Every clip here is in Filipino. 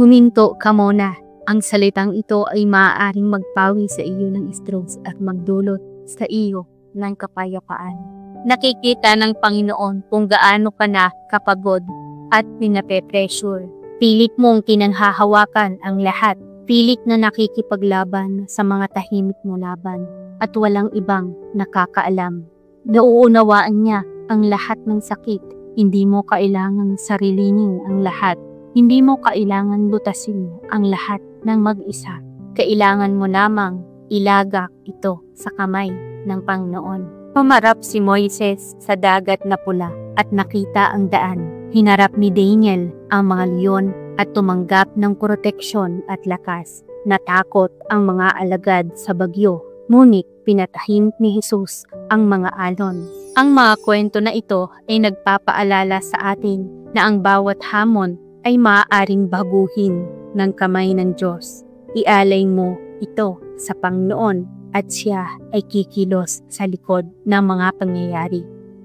Huminto ka muna. Ang salitang ito ay maaaring magpawi sa iyo ng stress at magdulot sa iyo ng kapayapaan. Nakikita ng Panginoon kung gaano ka na kapagod at pinape-pressure. Pilit mong kinanghahawakan ang lahat. Pilit na nakikipaglaban sa mga tahimik mo laban at walang ibang nakakaalam. Nauunawaan niya ang lahat ng sakit. Hindi mo kailangang sarilinin ang lahat. Hindi mo kailangan butasin ang lahat ng mag-isa. Kailangan mo lamang ilagak ito sa kamay ng Panginoon. Pumarap si Moises sa dagat na pula at nakita ang daan. Hinarap ni Daniel ang mga leon at tumanggap ng proteksyon at lakas. Natakot ang mga alagad sa bagyo, ngunit pinatahimik ni Jesus ang mga alon. Ang mga kwento na ito ay nagpapaalala sa atin na ang bawat hamon ay maaaring baguhin ng kamay ng Diyos. Ialay mo ito sa Panginoon at siya ay kikilos sa likod ng mga pangyayari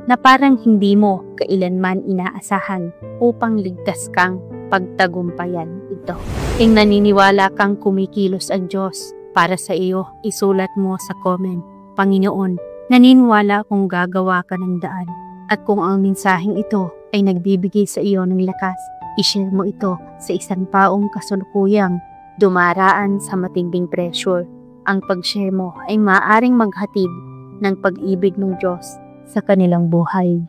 na parang hindi mo kailanman inaasahan upang ligtas kang pagtagumpayan ito. Kung naniniwala kang kumikilos ang Diyos para sa iyo, isulat mo sa comment, Panginoon, naniniwala kung gagawa ka ng daan. At kung ang mensaheng ito ay nagbibigay sa iyo ng lakas, i-share mo ito sa isang taong kasalukuyang dumaraan sa matinding pressure. Ang pag-share mo ay maaaring maghatid ng pag-ibig ng Diyos sa kanilang buhay.